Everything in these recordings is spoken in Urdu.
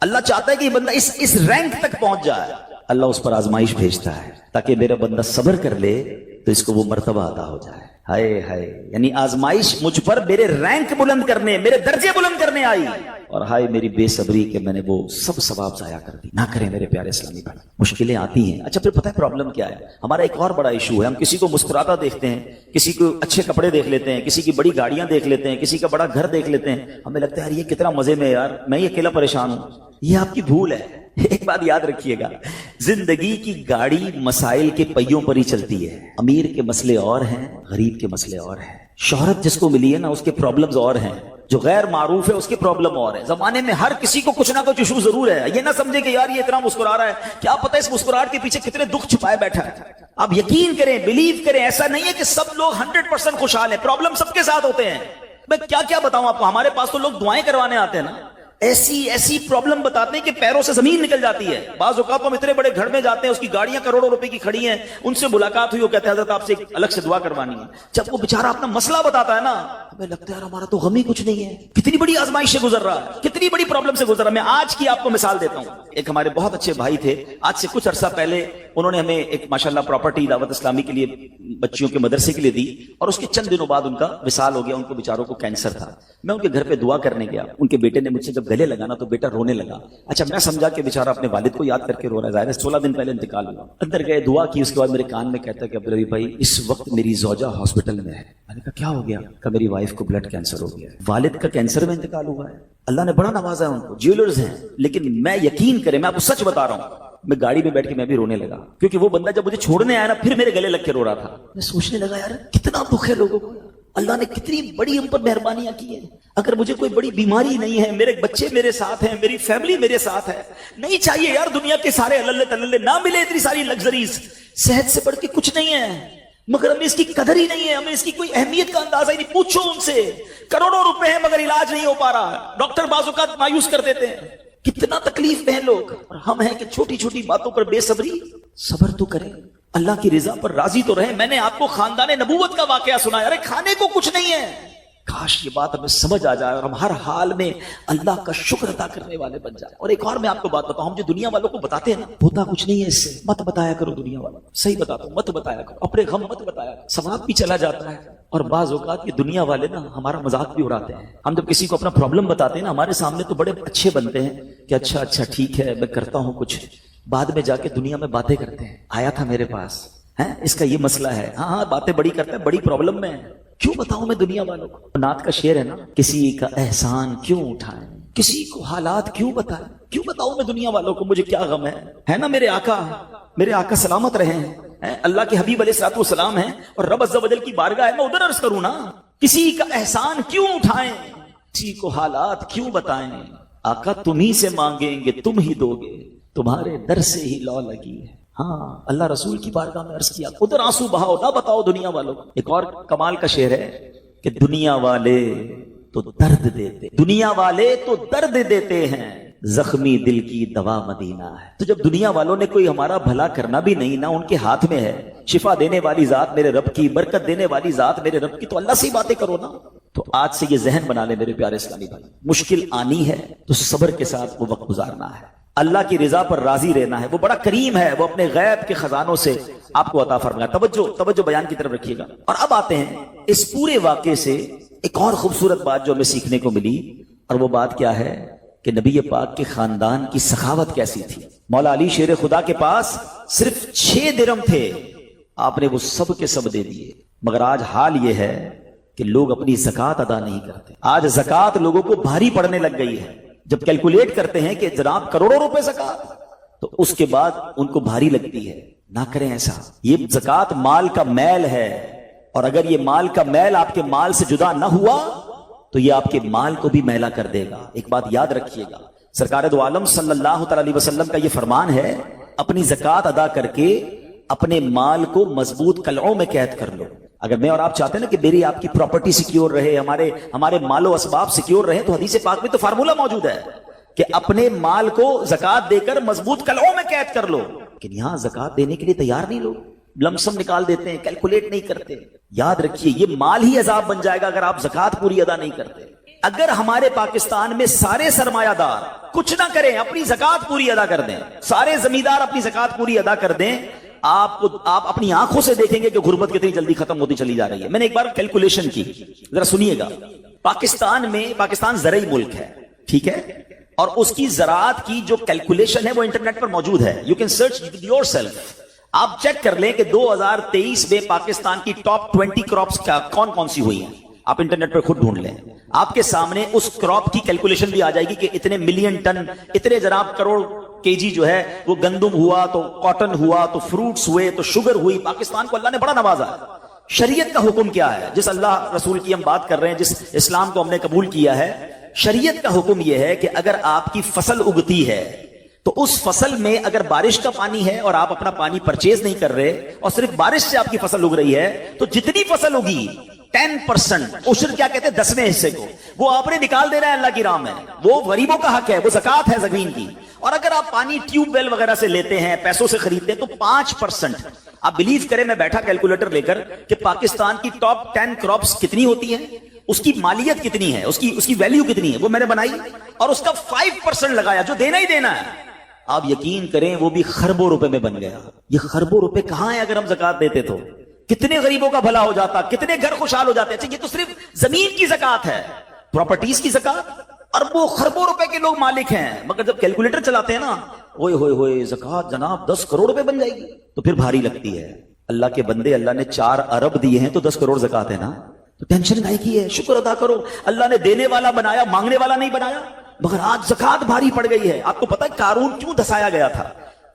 اللہ چاہتا ہے کہ یہ بندہ اس رینک تک پہنچ جائے. اللہ اس پر آزمائش بھیجتا ہے تاکہ میرا بندہ صبر کر لے تو اس کو وہ مرتبہ عطا ہو جائے. ہائے ہائے، یعنی آزمائش مجھ پر میرے رینک بلند کرنے، میرے درجے بلند کرنے آئی، اور ہائے میری بے صبری کہ میں نے وہ سب ثواب ضائع کر دی. نہ کریں میرے پیارے اسلامی بھائی. مشکلیں آتی ہیں. اچھا پھر پتہ ہے پرابلم کیا ہے؟ ہمارا ایک اور بڑا ایشو ہے، ہم کسی کو مسکراتا دیکھتے ہیں، کسی کو اچھے کپڑے دیکھ لیتے ہیں، کسی کی بڑی گاڑیاں دیکھ لیتے ہیں، کسی کا بڑا گھر دیکھ لیتے ہیں، ہمیں لگتا ہے یار یہ کتنا مزے میں، یار میں یہ اکیلا پریشان ہوں. یہ آپ کی بھول ہے. ایک بات یاد رکھیے گا، زندگی کی گاڑی مسائل کے پہیوں پر ہی چلتی ہے. امیر کے مسئلے اور ہیں، غریب کے مسئلے اور ہیں. شہرت جس کو ملی ہے نا اس کے پرابلمز اور ہیں، جو غیر معروف ہے اس کے پرابلم اور ہے. زمانے میں ہر کسی کو کچھ نہ کچھ ایشو ضرور ہے. یہ نہ سمجھے کہ یار یہ اتنا مسکرا رہا ہے، کیا پتہ اس مسکراہٹ کے پیچھے کتنے دکھ چھپائے بیٹھا ہے. آپ یقین کریں، بلیو کریں، ایسا نہیں ہے کہ سب لوگ 100% خوشحال ہیں. پرابلم سب کے ساتھ ہوتے ہیں. میں کیا کیا بتاؤں آپ کو. ہمارے پاس تو لوگ دعائیں کروانے آتے ہیں نا، ایسی پرابلم بتاتے ہیں کہ پیروں سے زمین نکل جاتی ہے. بعض اوقات ہم اتنے بڑے گھر میں جاتے ہیں، اس کی گاڑیاں کروڑوں روپے کی کھڑی ہیں، ان سے ملاقات ہوئی، وہ کہتے ہیں حضرت آپ سے الگ سے دعا کروانی ہے. جب وہ بیچارہ اپنا مسئلہ بتاتا ہے نا، ہمیں لگتا ہے یار ہمارا تو غم ہی کچھ نہیں ہے. کتنی بڑی آزمائش سے گزر رہا ہے، کتنی بڑی پرابلم سے گزر رہا ہے. میں آج کی آپ کو مثال دیتا ہوں. ایک ہمارے بہت اچھے بھائی تھے، آج سے کچھ عرصہ پہلے انہوں نے ہمیں ایک ماشاءاللہ پراپرٹی دعوت اسلامی کے لیے بچیوں کے مدرسے کے لیے دی، اور اس کے چند دنوں بعد ان کا وصال ہو گیا. ان کو بیچاروں کو کینسر تھا. میں ان کے گھر پہ دعا کرنے گیا. ان کے بیٹے نے مجھ سے جب گلے لگا نا تو بیٹا رونے لگا. اچھا میں سمجھا کہ بیچارہ اپنے والد کو یاد کر کے رو رہا ہے، ظاہر ہے 16 دن پہلے انتقال ہوا. اندر گئے، دعا کی. اس کے بعد میرے کان میں کہتا ہے کہ عبدالعزیز بھائی اس وقت میری زوجہ ہاسپٹل میں ہے. میں نے کہا کیا ہو گیا؟ کہ میری وائف کو بلڈ کینسر ہو گیا ہے. والد کا کینسر میں انتقال ہوا ہے. اللہ نے بڑا نوازا ہے ان کو، جیولرز ہیں. لیکن میں یقین کریں، میں آپ کو سچ بتا رہا ہوں، میں گاڑی میں بیٹھ کے میں بھی رونے لگا، کیونکہ وہ بندہ جب مجھے چھوڑنے آیا نا پھر میرے گلے لگ کے رو رہا تھا. میں سوچنے لگا یار کتنا دکھ ہے لوگوں کو، اللہ نے کتنی بڑی ہم پر مہربانیاں کی ہیں. اگر مجھے کوئی بڑی بیماری نہیں ہے، میرے بچے میرے ساتھ ہیں، میری فیملی میرے ساتھ ہے، نہیں چاہیے یار دنیا کے سارے اللہ تللے نہ ملے اتنی ساری لگژریز. صحت سے بڑھ کے کچھ نہیں ہے، مگر ہمیں اس کی قدر ہی نہیں ہے، ہمیں اس کی کوئی اہمیت کا اندازہ ہی نہیں. پوچھو ان سے، کروڑوں روپے ہیں مگر علاج نہیں ہو پا رہا. ڈاکٹر بعض اوقات مایوس کر دیتے ہیں. کتنا تکلیف میں ہیں لوگ، اور ہم ہیں کہ چھوٹی چھوٹی باتوں پر بے صبری. صبر تو کریں، اللہ کی رضا پر راضی تو رہیں. میں نے آپ کو خاندان نبوت کا واقعہ سنایا. ارے کھانے کو کچھ نہیں ہے. کاش یہ بات ہمیں سمجھ آ جائے اور ہم ہر حال میں اللہ کا شکر ادا کرنے والے بن جائیں. اور ایک اور میں آپ کو بات بتاؤں، ہم جو دنیا والوں کو بتاتے ہیں نا ہوتا کچھ نہیں ہے اس سے. مت بتایا کرو دنیا والوں کو، صحیح بتاتا ہوں، مت بتایا کرو. اپنے غم مت بتایا کرو، ثواب بھی چلا جاتا ہے. اور بعض اوقات یہ دنیا والے نا ہمارا مذاق بھی اڑاتے ہیں. ہم جب کسی کو اپنا پرابلم بتاتے ہیں نا ہمارے سامنے تو بڑے اچھے بنتے ہیں کہ اچھا ٹھیک ہے میں کرتا ہوں کچھ. بعد میں جا کے دنیا میں باتیں کرتے ہیں، آیا تھا میرے پاس ہے اس کا یہ مسئلہ ہے، ہاں باتیں بڑی کرتا ہے، بڑی پرابلم میں ہے. کیوں بتاؤں میں دنیا والوں کو؟ نعت کا شعر ہے نا، کسی کا احسان کیوں اٹھائیں، کسی کو حالات کیوں بتائیں. کیوں بتاؤں میں دنیا والوں کو مجھے کیا غم ہے نا. میرے آقا سلامت رہے ہیں، اللہ کے حبیب علیہ الصلوۃ والسلام ہیں، اور رب عز و جل کی بارگاہ ہے، میں ادھر عرض کروں نا. کسی کا احسان کیوں اٹھائیں، کسی کو حالات کیوں بتائیں. آقا تم ہی سے مانگیں گے تم ہی دو گے، تمہارے در سے ہی لو لگی ہے. ہاں اللہ رسول کی بارگاہ میں عرض کیا ادھر آنسو بہاؤ، نہ بتاؤ دنیا والوں کو. ایک اور کمال کا شعر ہے کہ دنیا والے تو درد دیتے، دنیا والے تو درد دیتے ہیں، زخمی دل کی دوا مدینہ ہے. تو جب دنیا والوں نے کوئی ہمارا بھلا کرنا بھی نہیں نا ان کے ہاتھ میں ہے. شفا دینے والی ذات میرے رب کی، برکت دینے والی ذات میرے رب کی، تو اللہ سے ہی باتیں کرو نا. تو آج سے یہ ذہن بنا لے میرے پیارے اسلامی بھائی، مشکل آنی ہے تو صبر کے ساتھ وہ وقت گزارنا ہے، اللہ کی رضا پر راضی رہنا ہے. وہ بڑا کریم ہے، وہ اپنے غیب کے خزانوں سے آپ کو عطا فرمایا. توجہ بیان کی طرف رکھیے گا. اور اب آتے ہیں اس پورے واقعے سے ایک اور خوبصورت بات جو ہمیں سیکھنے کو ملی، اور وہ بات کیا ہے کہ نبی پاک کے خاندان کی سخاوت کیسی تھی. مولا علی شیر خدا کے پاس صرف 6 درم تھے، آپ نے وہ سب کے سب دے دیے. مگر آج حال یہ ہے کہ لوگ اپنی زکوٰۃ ادا نہیں کرتے. آج زکوٰۃ لوگوں کو بھاری پڑنے لگ گئی ہے. جب کیلکولیٹ کرتے ہیں کہ جناب کروڑوں روپے زکوٰۃ، تو اس کے بعد ان کو بھاری لگتی ہے. نہ کریں ایسا. یہ زکوٰۃ مال کا میل ہے، اور اگر یہ مال کا میل آپ کے مال سے جدا نہ ہوا تو یہ آپ کے مال کو بھی میلا کر دے گا. ایک بات یاد رکھیے گا، سرکار دو عالم صلی اللہ تعالی علیہ وسلم کا یہ فرمان ہے، اپنی زکوٰۃ ادا کر کے اپنے مال کو مضبوط قلعوں میں قید کر لو. اگر میں اور آپ چاہتے ہیں نا کہ میری آپ کی پراپرٹی سیکیور رہے، ہمارے مال و اسباب سیکیور رہے، تو حدیث پاک میں تو فارمولہ موجود ہے کہ اپنے مال کو زکوٰۃ دے کر مضبوط قلعوں میں قید کر لو. لیکن یہاں زکوٰۃ دینے کے لیے تیار نہیں لوگ، لمسم نکال دیتے ہیں، کیلکولیٹ نہیں کرتے. یاد رکھیے یہ مال ہی عذاب بن جائے گا اگر آپ زکوٰۃ پوری ادا نہیں کرتے. اگر ہمارے پاکستان میں سارے سرمایہ دار کچھ نہ کریں، اپنی زکات پوری ادا کر دیں، سارے زمیندار اپنی زکات پوری ادا کر دیں، آپ اپنی آنکھوں سے دیکھیں گے کہ غربت کتنی جلدی ختم ہوتی چلی جا رہی ہے۔ میں نے ایک بار کیلکولیشن کی، ذرا سنیے گا۔ پاکستان زرعی ملک ہے، ٹھیک ہے، اور اس کی زراعت کی جو کیلکولیشن ہے وہ انٹرنیٹ پر موجود ہے، you can search your self. آپ چیک کر لیں کہ 2023 میں پاکستان کی ٹاپ 20 کراپس کون سی ہوئی ہیں، آپ انٹرنیٹ پر خود ڈھونڈ لیں، آپ کے سامنے اس کراپ کی کیلکولیشن بھی آ جائے گی کہ اتنے ملین ٹن، اتنے جناب کروڑ کے جی جو ہے وہ گندم ہوا، تو کاٹن ہوا، تو فروٹس ہوئے، تو شوگر ہوئی۔ پاکستان کو اللہ نے بڑا نوازا ہے۔ شریعت کا حکم کیا ہے؟ جس اللہ رسول کی ہم بات کر رہے ہیں، جس اسلام کو ہم نے قبول کیا ہے، شریعت کا حکم یہ ہے کہ اگر آپ کی فصل اگتی ہے تو اس فصل میں اگر بارش کا پانی ہے اور آپ اپنا پانی پرچیز نہیں کر رہے اور صرف بارش سے آپ کی فصل اگ رہی ہے، تو جتنی فصل اگی 10% عشر کیا کہتے ہیں 10ویں حصے کو، وہ آپ نے نکال دینا ہے اللہ کی راہ میں، وہ غریبوں کا حق ہے، وہ زکات ہے زمین کی۔ اور اگر آپ پانی ٹیوب ویل وغیرہ سے لیتے ہیں، پیسوں سے خریدتے ہیں، تو 5%۔ آپ بلیو کریں، میں بیٹھا کیلکولیٹر لے کر کہ پاکستان کی ٹاپ 10 کراپس کتنی ہوتی ہیں، اس کی مالیت کتنی ہے، اس کی ویلیو کتنی ہے، وہ میں نے بنائی اور اس کا 5% لگایا جو دینا ہی دینا ہے۔ آپ یقین کریں وہ بھی خربوں روپے میں بن گیا۔ یہ خربوں روپے کہاں ہیں؟ اگر ہم زکات دیتے تو کتنے غریبوں کا بھلا ہو جاتا، کتنے گھر خوشحال ہو جاتے۔ اچھا، یہ تو صرف زمین کی زکات ہے، پراپرٹیز کی زکات اربوں خربوں روپے کے لوگ مالک ہیں، مگر جب کیلکولیٹر چلاتے ہیں نا، ہوئے ہوئے ہوئے زکات جناب 10 کروڑ روپے بن جائے گی، تو پھر بھاری لگتی ہے۔ اللہ کے بندے، اللہ نے 4 ارب دیے ہیں تو 10 کروڑ زکات ہے نا، تو ٹینشن کائے کی ہے؟ شکر ادا کرو، اللہ نے دینے والا بنایا، مانگنے والا نہیں بنایا۔ مگر آج زکات بھاری پڑ گئی ہے۔ آپ کو پتہ ہے قارون کیوں دسایا گیا تھا؟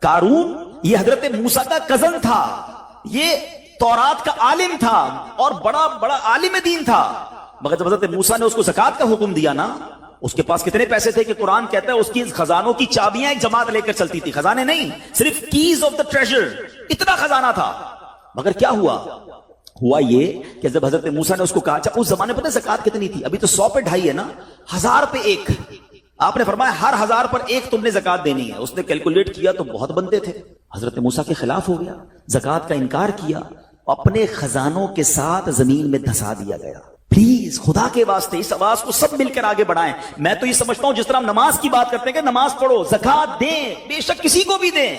قارون یہ حضرت موسیٰ کا کزن تھا، یہ تورات کا عالم تھا اور بڑا عالم دین تھا، مگر جب حضرت موسیٰ نے اس کو زکات کا حکم دیا نا، اس کے پاس کتنے پیسے تھے کہ قرآن کہتا ہے اس کی خزانوں کی چابیاں ایک جماعت لے کر چلتی تھی، خزانے نہیں، صرف کیز آف دا ٹریجر، اتنا خزانہ تھا۔ مگر کیا ہوا یہ کہ جب حضرت موسیٰ نے اس کو کہا، اس زمانے پتہ زکات کتنی تھی؟ ابھی تو 100 پہ 2.5 ہے نا، 1000 پہ 1۔ آپ نے فرمایا ہر 1000 پر 1 تم نے زکات دینی ہے۔ اس نے کیلکولیٹ کیا تو بہت بنتے تھے، حضرت موسیٰ کے خلاف ہو گیا، زکات کا انکار کیا، اپنے خزانوں کے ساتھ زمین میں دھسا دیا گیا۔ پلیز خدا کے واسطے اس آواز کو سب مل کر آگے بڑھائیں۔ میں تو یہ سمجھتا ہوں جس طرح ہم نماز کی بات کرتے ہیں کہ نماز پڑھو، زکات دیں، بے شک کسی کو بھی دیں،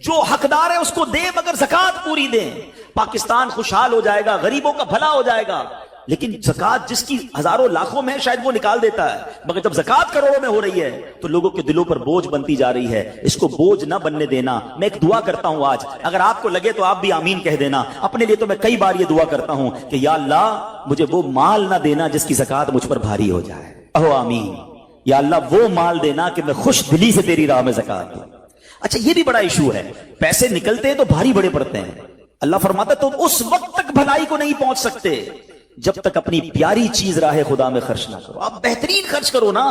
جو حقدار ہے اس کو دیں، مگر زکات پوری دیں۔ پاکستان خوشحال ہو جائے گا، غریبوں کا بھلا ہو جائے گا۔ لیکن زکات جس کی ہزاروں لاکھوں میں شاید وہ نکال دیتا ہے، مگر جب زکات کروڑوں میں ہو رہی ہے تو لوگوں کے دلوں پر بوجھ بنتی جا رہی ہے۔ اس کو بوجھ نہ بننے دینا۔ میں ایک دعا کرتا ہوں آج، اگر آپ کو لگے تو آپ بھی آمین کہہ دینا۔ اپنے لیے تو میں کئی بار یہ دعا کرتا ہوں کہ یا اللہ مجھے وہ مال نہ دینا جس کی زکات مجھ پر بھاری ہو جائے۔ اہو آمین۔ یا اللہ وہ مال دینا کہ میں خوش دلی سے تیری راہ میں زکات دوں۔ اچھا، یہ بھی بڑا ایشو ہے، پیسے نکلتے ہیں تو بھاری بڑے پڑتے ہیں۔ اللہ فرماتا ہے تم اس وقت تک بھلائی کو نہیں پہنچ سکتے جب تک اپنی پیاری چیز راہ خدا میں خرچ نہ کرو۔ آپ بہترین خرچ کرو نا،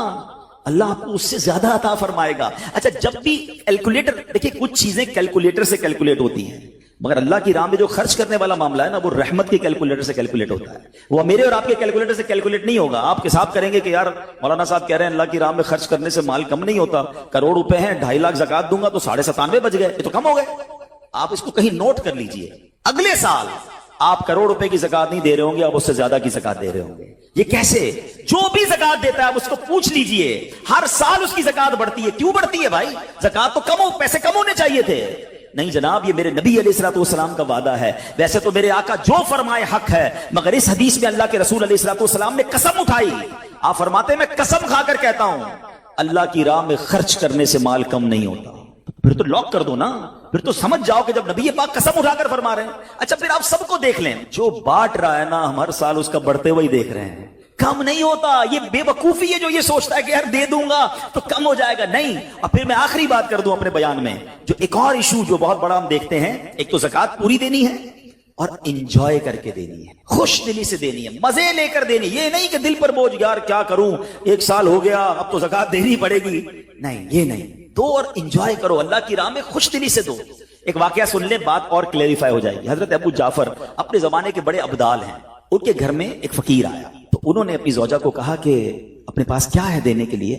اللہ آپ کو اس سے زیادہ عطا فرمائے گا۔ اچھا، جب بھی کیلکولیٹر دیکھیں، کچھ چیزیں کیلکولیٹر سے کیلکولیٹ ہوتی ہیں، مگر اللہ کی راہ میں جو خرچ کرنے والا معاملہ ہے نا، وہ رحمت کے کیلکولیٹر سے کیلکولیٹ ہوتا ہے۔ وہ میرے اور آپ کے کیلکولیٹر سے کیلکولیٹ نہیں ہوگا۔ آپ حساب کریں گے کہ یار مولانا صاحب کہہ رہے ہیں اللہ کی راہ میں خرچ کرنے سے مال کم نہیں ہوتا، کروڑ روپے ہیں، 2.5 لاکھ زکات دوں گا تو 97.5 بچ گئے، یہ تو کم ہو گئے۔ آپ اس کو کہیں نوٹ کر لیجئے، اگلے سال آپ کروڑ روپے کی زکات نہیں دے رہے ہوں گے، آپ اس سے زیادہ کی زکات دے رہے ہوں گے۔ یہ کیسے؟ جو بھی زکات دیتا ہے آپ اس کو پوچھ لیجئے، ہر سال اس کی زکات بڑھتی ہے۔ کیوں بڑھتی ہے بھائی؟ زکات تو پیسے کم ہونے چاہیے تھے۔ نہیں جناب، یہ میرے نبی علیہ الصلوۃ والسلام کا وعدہ ہے۔ ویسے تو میرے آقا جو فرمائے حق ہے، مگر اس حدیث میں اللہ کے رسول علیہ الصلوۃ والسلام نے قسم اٹھائی۔ آپ فرماتے ہیں میں قسم کھا کر کہتا ہوں اللہ کی راہ میں خرچ کرنے سے مال کم نہیں ہوتا۔ پھر تو لاک کر دو نا، پھر تو سمجھ جاؤ کہ جب نبی پاک قسم اٹھا کر فرما رہے ہیں۔ اچھا، پھر آپ سب کو دیکھ لیں، جو بانٹ رہا ہے نا ہم ہر سال اس کا بڑھتے ہوئے دیکھ رہے ہیں، کم نہیں ہوتا۔ یہ بے وقوفی ہے جو یہ سوچتا ہے کہ یار دے دوں گا تو کم ہو جائے گا، نہیں۔ اور پھر میں آخری بات کر دوں اپنے بیان میں، جو ایک اور ایشو جو بہت بڑا ہم دیکھتے ہیں، ایک تو زکات پوری دینی ہے اور انجوائے کر کے دینی ہے، خوش دلی سے دینی ہے، مزے لے کر دینی۔ یہ نہیں کہ دل پر بوجھ، یار کیا کروں 1 سال ہو گیا اب تو زکات دینی پڑے گی، نہیں، یہ نہیں۔ دو اور انجوائے کرو، اللہ کی راہ میں خوش دلی سے دو۔ ایک واقعہ سن لیں، بات اور کلیریفائی ہو جائے گی۔ حضرت ابو جعفر اپنے زمانے کے بڑے ابدال ہیں، ان کے گھر میں ایک فقیر آیا تو انہوں نے اپنی زوجہ کو کہا کہ اپنے پاس کیا ہے دینے کے لیے؟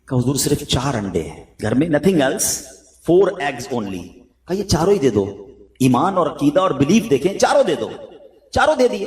کہ حضور صرف 4 انڈے ہیں گھر میں، نتھنگ ایلس، 4 ایگز اونلی۔ کہا یہ چاروں ہی دے دو، ایمان اور عقیدہ اور بلیف دیکھیں، چاروں دے دو۔ چاروں دے دیے۔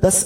10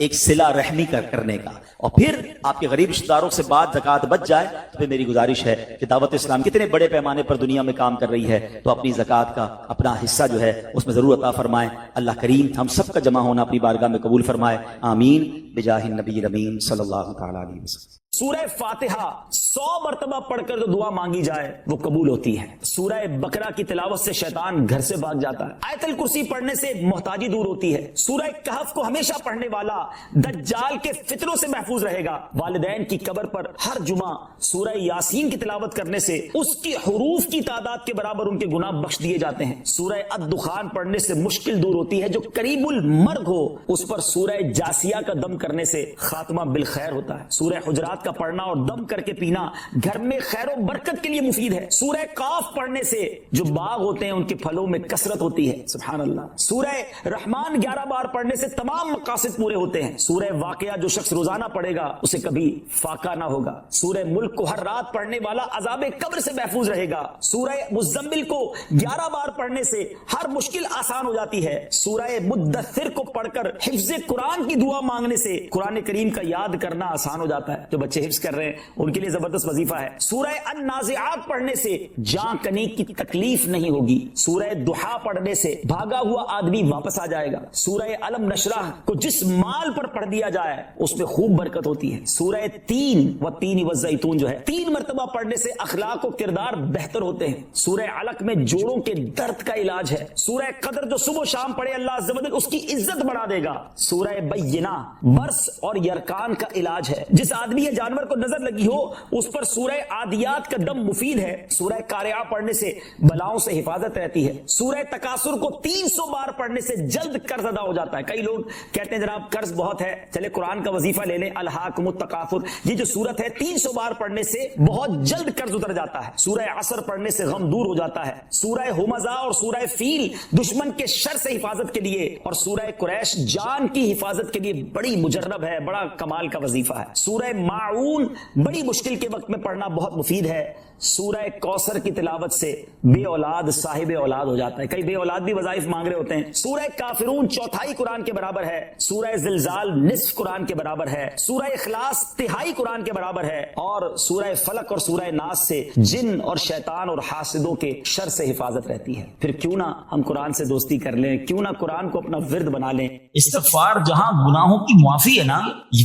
ایک صلہ رحمی کرنے کا، اور پھر آپ کے غریب رشتہ داروں سے بعد زکوٰۃ بچ جائے تو پھر میری گزارش ہے کہ دعوت اسلام کتنے بڑے پیمانے پر دنیا میں کام کر رہی ہے، تو اپنی زکوٰۃ کا اپنا حصہ جو ہے اس میں ضرور عطا فرمائیں۔ اللہ کریم ہم سب کا جمع ہونا اپنی بارگاہ میں قبول فرمائے، آمین بجاہ النبی الامین صلی اللہ تعالی علیہ وسلم۔ سورہ فاتحہ 100 مرتبہ پڑھ کر جو دعا مانگی جائے وہ قبول ہوتی ہے۔ سورہ بقرہ کی تلاوت سے شیطان گھر سے بھاگ جاتا ہے۔ آیت الکرسی پڑھنے سے محتاجی دور ہوتی ہے۔ سورہ کہف کو ہمیشہ پڑھنے والا دجال کے فتنوں سے محفوظ رہے گا۔ والدین کی قبر پر ہر جمعہ سورہ یاسین کی تلاوت کرنے سے اس کی حروف کی تعداد کے برابر ان کے گناہ بخش دیے جاتے ہیں۔ سورہ الدخان پڑھنے سے مشکل دور ہوتی ہے۔ جو قریب المرگ ہو اس پر سورہ جاسیہ کا دم کرنے سے خاتمہ بالخیر ہوتا ہے۔ سورہ حجرات کا پڑھنا اور دم کر کے پینا گھر میں خیر و برکت کے لیے مفید ہے۔ سورہ قاف پڑھنے سے جو باغ ہوتے ہیں ان کے پھلوں میں کثرت ہوتی ہے، سبحان اللہ۔ سورہ رحمان 11 بار پڑھنے سے تمام مقاصد پورے ہوتے ہیں۔ سورہ واقعہ جو شخص روزانہ پڑھے گا اسے کبھی فاقہ نہ ہوگا۔ سورہ ملک کو ہر رات پڑھنے والا عذاب قبر سے محفوظ رہے گا۔ سورہ مزمل کو 11 بار پڑھنے سے ہر مشکل آسان ہو جاتی ہے۔ سورہ مدثر کو پڑھ کر حفظ قرآن کی دعا مانگنے سے قرآن کریم کا یاد کرنا آسان ہو جاتا ہے۔ جو بچے حفظ کر رہے ہیں ان کے لیے زبردست وظیفہ ہے۔ سورہ النازعات پڑھنے سے جاں کنی کی تکلیف نہیں ہوگی۔ سورہ دحا پڑھنے سے بھاگا ہوا آدمی واپس آ جائے گا۔ سورہ علم نشرح کو جس مال پر پڑھ دیا جائے اس میں خوب برکت ہوتی ہے۔ سورہ تین والزیتون جو ہے 3 مرتبہ پڑھنے سے اخلاق و کردار بہتر ہوتے ہیں۔ سورہ علق میں جوڑوں کے درد کا علاج ہے۔ سورہ قدر جو صبح و شام پڑھے اللہ عز و جل اس کی عزت بڑھا دے گا۔ سورہ بینہ برس اور یرکان کا علاج ہے۔ جس آدمی یا جانور کو نظر لگی ہو اس پر سورہ عادیات کا دم مفید ہے۔ سورہ قارعہ پڑھنے سے بلاؤں سے حفاظت رہتی ہے۔ سورہ تکاثر کو 300 بار پڑھنے سے جلد قرض ادا ہو جاتا ہے۔ کئی لوگ کہتے ہیں جناب قرض بہت ہے، چلے قرآن کا وظیفہ لے لیں، الہاکم التکاثر، یہ جو سورت ہے 300 بار پڑھنے سے بہت جلد قرض اتر جاتا ہے۔ سورہ عصر پڑھنے سے غم دور ہو جاتا ہے۔ سورہ ہمزہ اور سورہ فیل دشمن کے شر سے حفاظت کے لیے، اور سورہ قریش جان کی حفاظت کے لیے بڑی مجرب ہے، بڑا کمال کا وظیفہ ہے۔ سورہ ماعون بڑی مشکل کے وقت میں پڑھنا بہت مفید ہے۔ سورہ کوثر کی تلاوت سے بے اولاد صاحب اولاد ہو جاتا ہے۔ کئی بے اولاد بھی وظائف مانگ رہے ہوتے ہیں۔ سورہ کافرون 1/4 قرآن کے برابر ہے۔ سورہ زلزال نصف قرآن کے برابر ہے۔ سورہ اخلاص 1/3 قرآن کے برابر ہے، اور سورہ فلق اور سورہ ناس سے جن اور شیطان اور حاسدوں کے شر سے حفاظت رہتی ہے۔ پھر کیوں نہ ہم قرآن سے دوستی کر لیں، کیوں نہ قرآن کو اپنا ورد بنا لیں۔ استغفار جہاں گناہوں کی معافی ہے نا،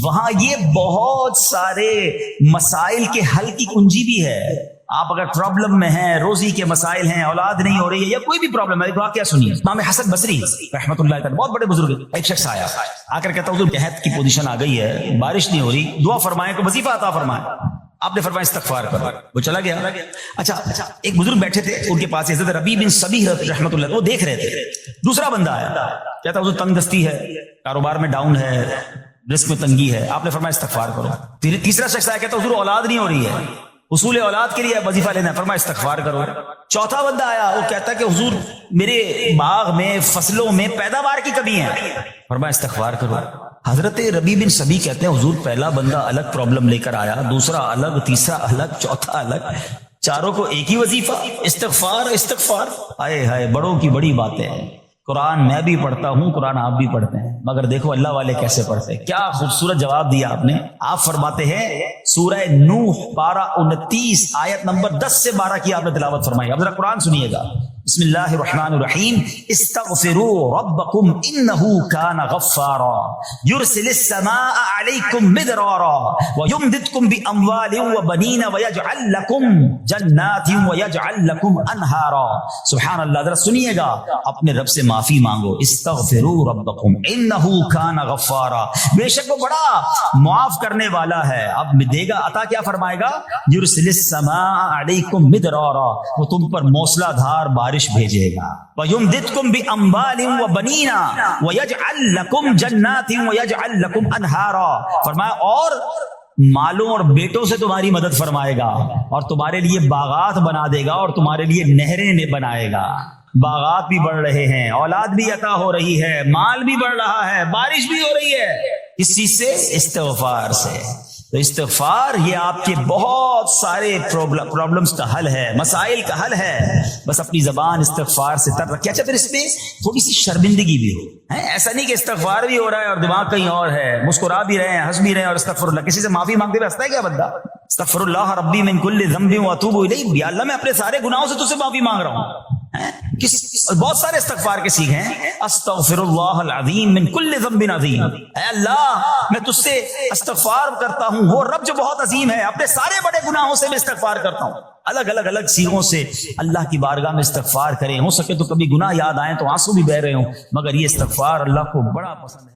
وہاں یہ بہت سارے مسائل کے حل کی کنجی بھی ہے۔ آپ اگر پرابلم میں ہیں، روزی کے مسائل ہیں، اولاد نہیں ہو رہی ہے، یا کوئی بھی پرابلم ہے، واقعہ سنیے۔ امام حسن بصری رحمۃ اللہ تعالی بہت بڑے بزرگ، ایک شخص آیا آ کر کہتا حضور قحط کی پوزیشن آ گئی ہے، بارش نہیں ہو رہی، دعا فرمائیں کہ وظیفہ عطا فرمائیں۔ آپ نے فرمایا استغفار کرو، وہ چلا گیا۔ اچھا ایک بزرگ بیٹھے تھے ان کے پاس، حضرت ربیع بن صبیح رحمۃ اللہ، وہ دیکھ رہے تھے۔ دوسرا بندہ آیا کہتا حضور تنگ دستی ہے، کاروبار میں ڈاؤن ہے، رزق میں تنگی ہے۔ آپ نے فرمایا استغفار کرو۔ تیسرا شخص آیا کہتا حضور اولاد نہیں ہو رہی ہے، حصول اولاد کے لیے وظیفہ لینا ہے، فرمایا استغفار کرو۔ چوتھا بندہ آیا، وہ کہتا ہے کہ حضور میرے باغ میں فصلوں میں پیداوار کی کمی ہے، فرمایا استغفار کرو۔ حضرت ربیع بن صبیح کہتے ہیں حضور پہلا بندہ الگ پرابلم لے کر آیا، دوسرا الگ، تیسرا الگ، چوتھا الگ، چاروں کو ایک ہی وظیفہ، استغفار استغفار۔ ہائے ہائے، بڑوں کی بڑی باتیں ہیں۔ قرآن میں بھی پڑھتا ہوں، قرآن آپ بھی پڑھتے ہیں، مگر دیکھو اللہ والے کیسے پڑھتے ہیں۔ کیا خوبصورت جواب دیا آپ نے۔ آپ فرماتے ہیں سورہ نوح پارہ 29 آیت نمبر 10 سے 12 کی آپ نے تلاوت فرمائی۔ اب ذرا قرآن سنیے گا۔ بسم اللہ الرحمن الرحیم، استغفروا ربکم انہ کان غفارا یرسل السماء علیکم مدرارا ویمددکم باموال وبنین ویجعل لکم جنات ویجعل لکم انہارا۔ سبحان اللہ، ذرا سنیے گا، اپنے رب سے معافی مانگو۔ استغفروا ربکم انہ کان غفارا، بے شک وہ بڑا معاف کرنے والا ہے۔ اب دے گا عطا، کیا فرمائے گا؟ یرسل السماء علیکم مدرارا، وہ تم پر موسلا دھار بارش بھیجے گا۔ وَيُمْدِدْكُمْ بِأَمْوَالٍ وَبَنِينَ وَيَجْعَلْ لَكُمْ جَنَّاتٍ وَيَجْعَلْ لَكُمْ أَنْهَارًا، فرمایا اور مالوں اور بیٹوں سے تمہاری مدد فرمائے گا، اور تمہارے لیے باغات بنا دے گا، اور تمہارے لیے نہریں بنائے گا۔ باغات بھی بڑھ رہے ہیں، اولاد بھی عطا ہو رہی ہے، مال بھی بڑھ رہا ہے، بارش بھی ہو رہی ہے۔ اس چیز سے استغفار سے۔ تو استغفار یہ آپ کے بہت سارے پرابلمز کا حل ہے، مسائل کا حل ہے، بس اپنی زبان استغفار سے تر رکھے۔ اچھا پھر اس میں تھوڑی سی شرمندگی بھی ہو، ایسا نہیں کہ استغفار بھی ہو رہا ہے اور دماغ کہیں اور ہے، مسکرا بھی رہے ہیں، ہنس بھی رہے ہیں اور استغفر اللہ، کسی سے معافی مانگتے ہوئے ہنستا ہے کیا بندہ؟ استغفر اللہ ربی من کل ذنب واتوب الیہ، یا اللہ میں اپنے سارے گناہوں سے تجھ سے معافی مانگ رہا ہوں۔ بہت سارے استغفار کے سیکھ ہیں، استغفر اللہ العظیم من کل ذنب عظیم، اے اللہ میں تجھ سے استغفار کرتا ہوں، وہ رب جو بہت عظیم ہے، اپنے سارے بڑے گناہوں سے میں استغفار کرتا ہوں۔ الگ سیغوں سے اللہ کی بارگاہ میں استغفار کریں، ہو سکے تو کبھی گناہ یاد آئیں تو آنسو بھی بہ رہے ہوں، مگر یہ استغفار اللہ کو بڑا پسند ہے۔